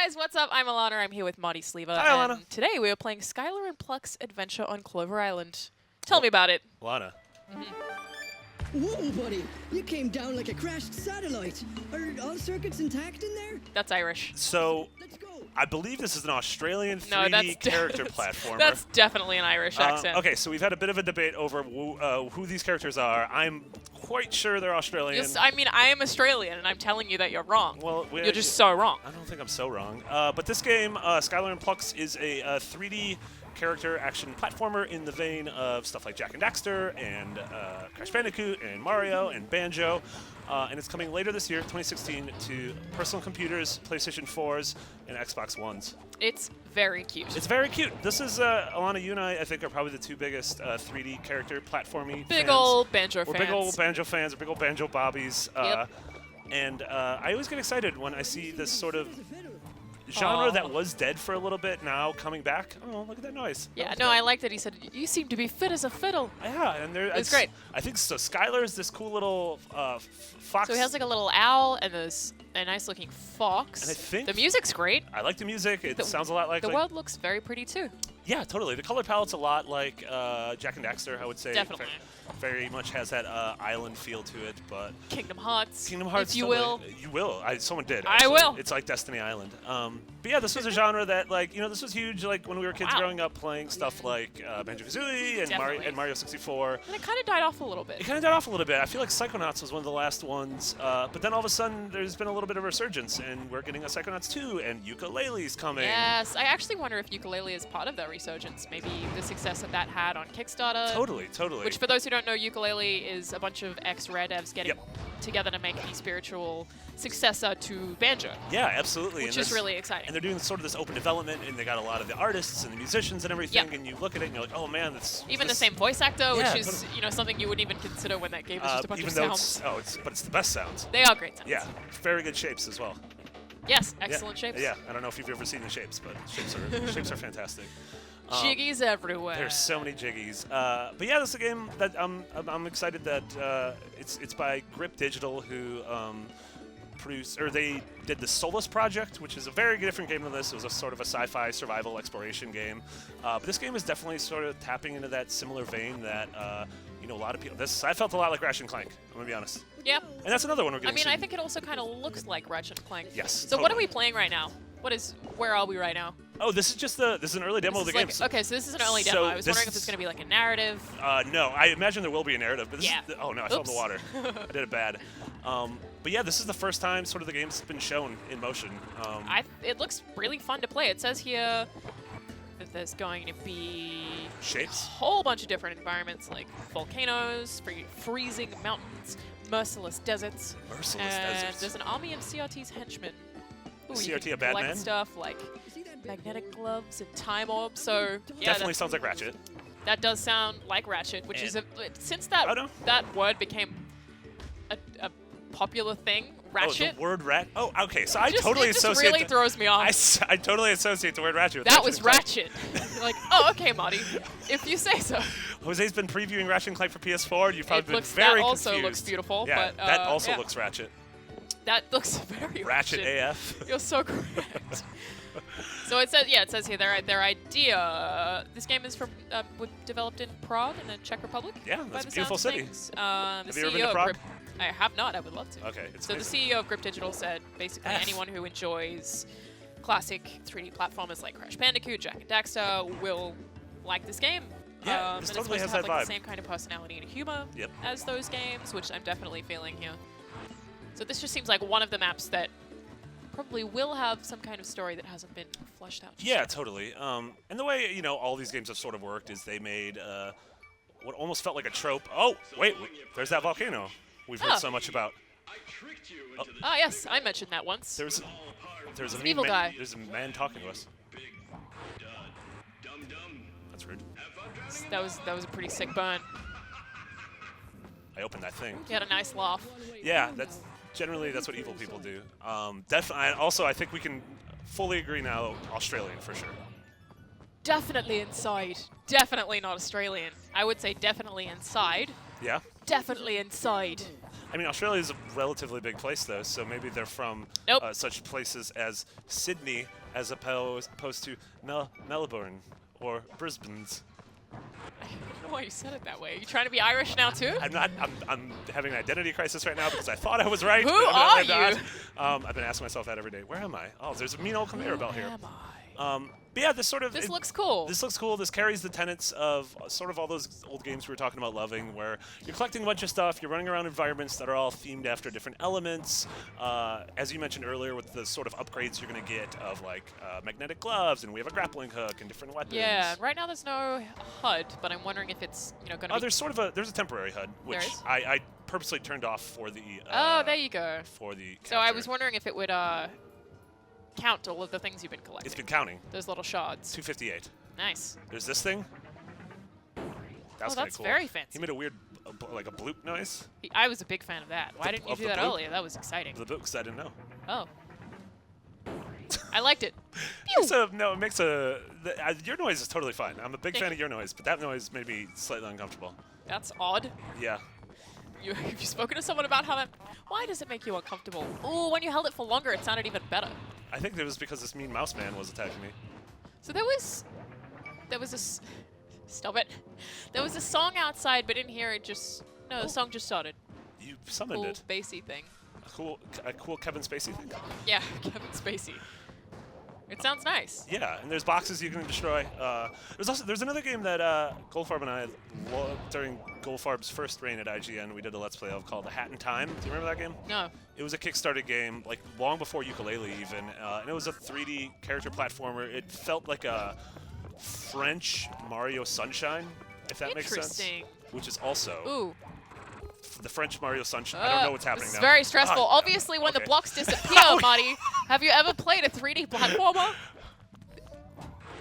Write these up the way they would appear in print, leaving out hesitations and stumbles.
guys, what's up? I'm Alana. I'm here with Marty Sleeva. Hi, Alana. And today we are playing Skylar and Plux Adventure on Clover Island. Tell me about it. Alana. Whoa, buddy! You came down like a crashed satellite. Are all circuits intact in there? That's Irish. So, Let's go. I believe this is an Australian No, 3D character platformer. That's definitely an Irish accent. Okay, so we've had a bit of a debate over who these characters are. I'm quite sure they're Australian. Yes, I mean, I am Australian, and I'm telling you that you're wrong. Well, you're just so wrong. I don't think I'm so wrong. But this game, Skylar and Plux, is a 3D character action platformer in the vein of stuff like Jak and Daxter and Crash Bandicoot and Mario and Banjo. And it's coming later this year, 2016, to personal computers, PlayStation 4s, and Xbox Ones. It's very cute. It's very cute. This is, Alana, you and I think, are probably the two biggest 3D character platformy Big fans. old Banjo We're fans. big old Banjo fans. We're big old Banjo bobbies. Yep. And I always get excited when I see this sort of genre that was dead for a little bit now coming back. Oh, look at that noise. Yeah, no, I like that he said, you seem to be fit as a fiddle. Yeah, and It's great. I think so. Skylar is this cool little fox. So he has like a little owl and there's a nice looking fox. And I think the music's great. I like the music. It sounds a lot like The world looks very pretty too. Yeah, totally. The color palette's a lot like Jak and Daxter, I would say. Definitely. Very much has that island feel to it, but Kingdom Hearts. Kingdom Hearts, if you totally. will. You will. Someone did. I Actually. will. It's like Destiny Island. But yeah, this was a genre that, like, this was huge. Like when we were kids Wow. growing up, playing stuff like Banjo-Kazooie and Definitely. Mario 64. And it kind of died off a little bit. It kind of died off a little bit. I feel like Psychonauts was one of the last ones, but then all of a sudden there's been a little bit of a resurgence, and we're getting a Psychonauts 2, and Ukulele's coming. Yes, I actually wonder if Ukulele is part of that resurgence. Maybe the success that had on Kickstarter. Totally, totally. Which, for those who don't know, Ukulele is a bunch of ex-Rare devs getting Yep. together to make the spiritual successor to Banjo. Yeah, absolutely. Which And is really exciting. And they're doing sort of this open development, and they got a lot of the artists and the musicians and everything, Yep. and you look at it and you're like, oh man, that's Even the same voice actor, Yeah, which is something you wouldn't even consider when that game was just a bunch even of though sounds. but it's the best sounds. They are great sounds. Yeah, very good shapes as well. Yes, Yeah, excellent shapes. Yeah, I don't know if you've ever seen the shapes, but shapes are fantastic. Jiggies everywhere. There's so many jiggies. But yeah, this is a game that I'm excited that it's by Grip Digital, who they did the Solus project, which is a very different game than this. It was a sort of a sci-fi survival exploration game. But this game is definitely sort of tapping into that similar vein that a lot of people. I felt a lot like Ratchet and Clank. I'm gonna be honest. Yep. And that's another one we're I getting. mean, soon. I think it also kind of looks like Ratchet and Clank. Yes. So what are totally. we playing right now? Where are we right now? Oh, this is just this is an early demo of the game. Okay, so this is an early So demo. I was this wondering if it's is- going to be like a narrative. No, I imagine there will be a narrative, but this Yeah. is, oh no, I fell in the Oops. water. I did it bad. But yeah, this is the first time sort of the game's been shown in motion. It looks really fun to play. It says here that there's going to be a Shapes. whole bunch of different environments like volcanoes, freezing mountains, merciless deserts. Merciless and deserts. there's an army of CRT's henchmen. Ooh, you CRT can a bad collect man? stuff like magnetic gloves and time orbs. So yeah, Definitely sounds like Ratchet. that does sound like Ratchet, which is And- since that Oh, no. that word became a popular thing. Ratchet. Oh, the word rat. Oh, okay. So I just, totally it just associate. really throws me off. I totally associate the word Ratchet with That Ratchet was and Clank. Ratchet. You're like, oh, okay, Marty, if you say so. Jose's been previewing Ratchet and Clank for PS4. And you've probably been Looks, very that also confused. looks beautiful, Yeah, but that also yeah. looks Ratchet. That looks very Ratchet AF. You're so correct. So it says here their idea. This game is developed in Prague in the Czech Republic. Yeah, by that's the a beautiful sounds of city. things. The Have you ever CEO been to of Prague? Grip, I have not. I would love to. Okay, it's So the amazing. CEO of Grip Digital said basically F. anyone who enjoys classic 3D platformers like Crash Bandicoot, Jak and Daxter will like this game. Yeah, and this it's totally supposed has to have that like vibe. the same kind of personality and humor Yep. as those games, which I'm definitely feeling here. So this just seems like one of the maps that probably will have some kind of story that hasn't been fleshed out. just Yeah, yet. totally. And the way all these games have sort of worked is they made what almost felt like a trope. Oh, wait, there's that volcano we've heard Oh. so much about. Ah, yes, I mentioned that once. There's a an mean evil man, guy. There's a man talking to us. That's rude. That was a pretty sick burn. I opened that thing. He had a nice laugh. Yeah, that's what evil people do. Definitely. Also, I think we can fully agree now. Australian for sure. Definitely inside. Definitely not Australian. I would say definitely inside. Yeah. Definitely inside. I mean, Australia is a relatively big place, though, so maybe they're from Nope. such places as Sydney, as opposed to Melbourne or Brisbane's. I don't know why you said it that way. You trying to be Irish now too? I'm not. I'm having an identity crisis right now because I thought I was right. Who but are I'm not. you? I've been asking myself that every day. Where am I? Oh, there's a mean old conveyor belt here. Am I? But yeah, this sort of This looks cool. This looks cool. This carries the tenets of sort of all those old games we were talking about loving, where you're collecting a bunch of stuff, you're running around environments that are all themed after different elements. As you mentioned earlier, with the sort of upgrades you're going to get of like magnetic gloves, and we have a grappling hook and different weapons. Yeah, right now there's no HUD, but I'm wondering if it's going to be. There's a temporary HUD, which There is? I purposely turned off for the. Oh, there you go. For the. So I capture. was wondering if it would count all of the things you've been collecting. It's been counting. Those little shards. 258. Nice. There's this thing. That's that's cool. very fancy. He made a weird, like a bloop noise. I was a big fan of that. Why didn't you of do the that bloop? earlier? That was exciting. The books I didn't know. Oh. I liked it. It makes a. Your noise is totally fine. I'm a big fan of your noise, but that noise made me slightly uncomfortable. That's odd. Yeah. Have you spoken to someone about how that? Why does it make you uncomfortable? Ooh, when you held it for longer, it sounded even better. I think it was because this mean mouse man was attacking me. So there was stop it. There was a song outside, but in here it just the song just started. You summoned Cool it. bassy thing. A cool Kevin Spacey thing. Yeah, Kevin Spacey. It sounds nice. Yeah, and there's boxes you can destroy. There's another game that Goldfarb and I during Goldfarb's first reign at IGN we did a Let's Play of called The Hat in Time. Do you remember that game? No. It was a Kickstarter game, like long before Ukulele even, and it was a 3D character platformer. It felt like a French Mario Sunshine, if that makes sense. Interesting. Which is also Ooh. the French Mario Sunshine. I don't know what's happening This now. is very stressful. Ah, Obviously, when the okay. blocks disappear, Marty, have you ever played a 3D platformer?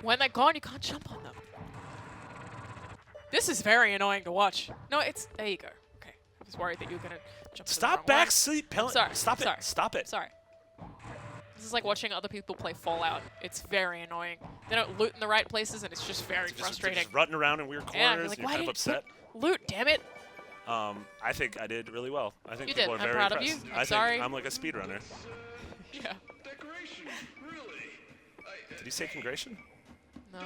When they're gone, you can't jump on them. This is very annoying to watch. No, there you go. Okay. I was worried that you were going to jump Stop the wrong way. backseat pellet. Sorry. Stop it. Sorry. Stop it. Sorry. This is like watching other people play Fallout. It's very annoying. They don't loot in the right places, and it's just very frustrating. Just rutting around in weird corners. Yeah, you're like, and you're why kind of didn't you upset. put loot, damn it. I think I did really well. I think You people did. are I'm very proud of impressed. you. I Sorry. think I'm like a speedrunner. Yeah. Decoration, really? Did he say congration? No.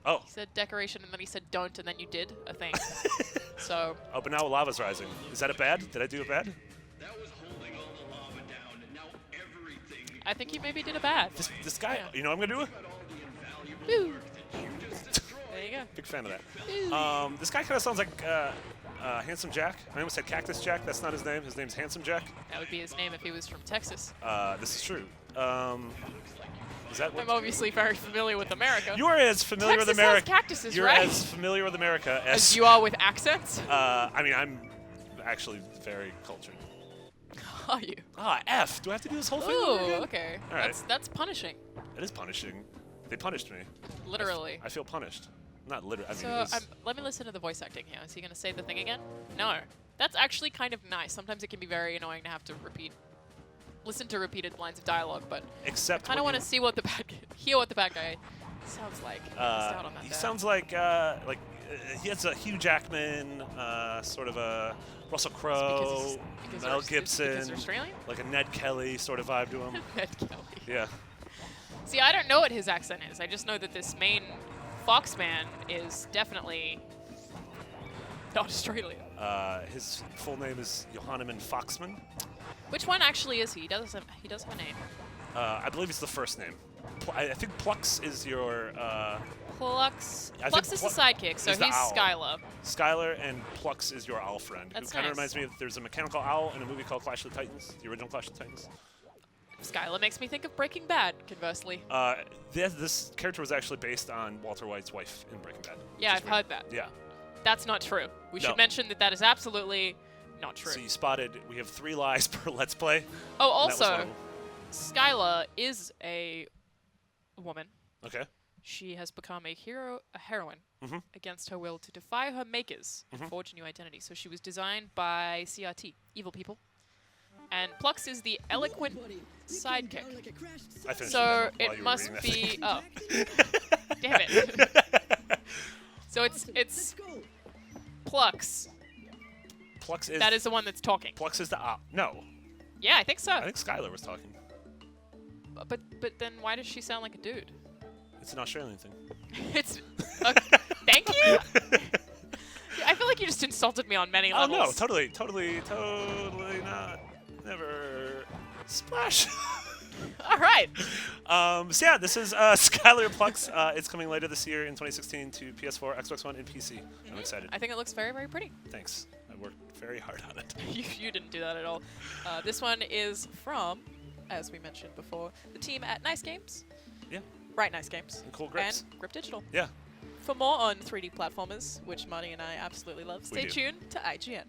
Oh. He said decoration, and then he said don't, and then you did a thing. So. Oh, but now lava's rising. Is that a bad? Did I do it bad? That was holding all the lava down, and now everything. I think you maybe did a bad. This guy, Yeah. you know what I'm gonna do? All the invaluable Woo. work that you just destroyed. There you go. Big fan of that. This guy kind of sounds like Handsome Jack. I almost said Cactus Jack. That's not his name. His name's Handsome Jack. That would be his name if he was from Texas. This is true. Is that what? I'm obviously very familiar with America. You are as familiar Texas with America. has cactuses, You're right? as familiar with America As you are with accents? I mean, I'm actually very cultured. Are you? Ah, F. Do I have to do this whole thing over Ooh, again? okay. All right. That's punishing. It is punishing. They punished me. Literally. I feel punished. Not literally. I mean, So it was, let me listen to the voice acting here. Is he going to say the thing again? No. That's actually kind of nice. Sometimes it can be very annoying to have to listen to repeated lines of dialogue, but except I kind of want to see what hear what the bad guy sounds like. Missed out on that he there. sounds like he has a Hugh Jackman, sort of a Russell Crowe, because Mel they're- because Gibson, they're Australian? like a Ned Kelly sort of vibe to him. Ned Kelly. Yeah. See, I don't know what his accent is. I just know that this main Foxman is definitely not Australian. His full name is Johanneman Foxman. Which one actually is he? He does have a name. I believe it's the first name. I think Plux is your Plux. I Plux think is the Plu- sidekick, so is the he's owl. Skylar. Skylar, and Plux is your owl friend. That's Who kind of nice. reminds me of there's a mechanical owl in a movie called Clash of the Titans, the original Clash of the Titans. Skylar makes me think of Breaking Bad, conversely. This character was actually based on Walter White's wife in Breaking Bad. Yeah, which is I've heard that. Yeah. That's not true. We No. should mention that is absolutely not true. So you spotted we have 3 lies per Let's Play. Oh, and that was one also, of them. Skylar is a woman. Okay. She has become a heroine Mhm. against her will to defy her makers and forge a new identity. So she was designed by CRT, evil people. And Plux is the eloquent sidekick. I finished So it while it you were must reading that be. thing. Oh, damn it! So it's Let's go. Plux Plux is. That is the one that's talking. Plux is the op. No, Yeah, I think so. I think Skylar was talking. But then why does she sound like a dude? It's an Australian thing. It's. Thank you. I feel like you just insulted me on many Oh levels. no, totally not. Never. Splash. All right. So yeah, this is Skylar Plux. It's coming later this year in 2016 to PS4, Xbox One, and PC. I'm excited. I think it looks very, very pretty. Thanks. I worked very hard on it. You didn't do that at all. This one is from, as we mentioned before, the team at Nice Games. Yeah. Right, Nice Games. And cool grips. And Grip Digital. Yeah. For more on 3D platformers, which Marty and I absolutely love, We stay do. tuned to IGN.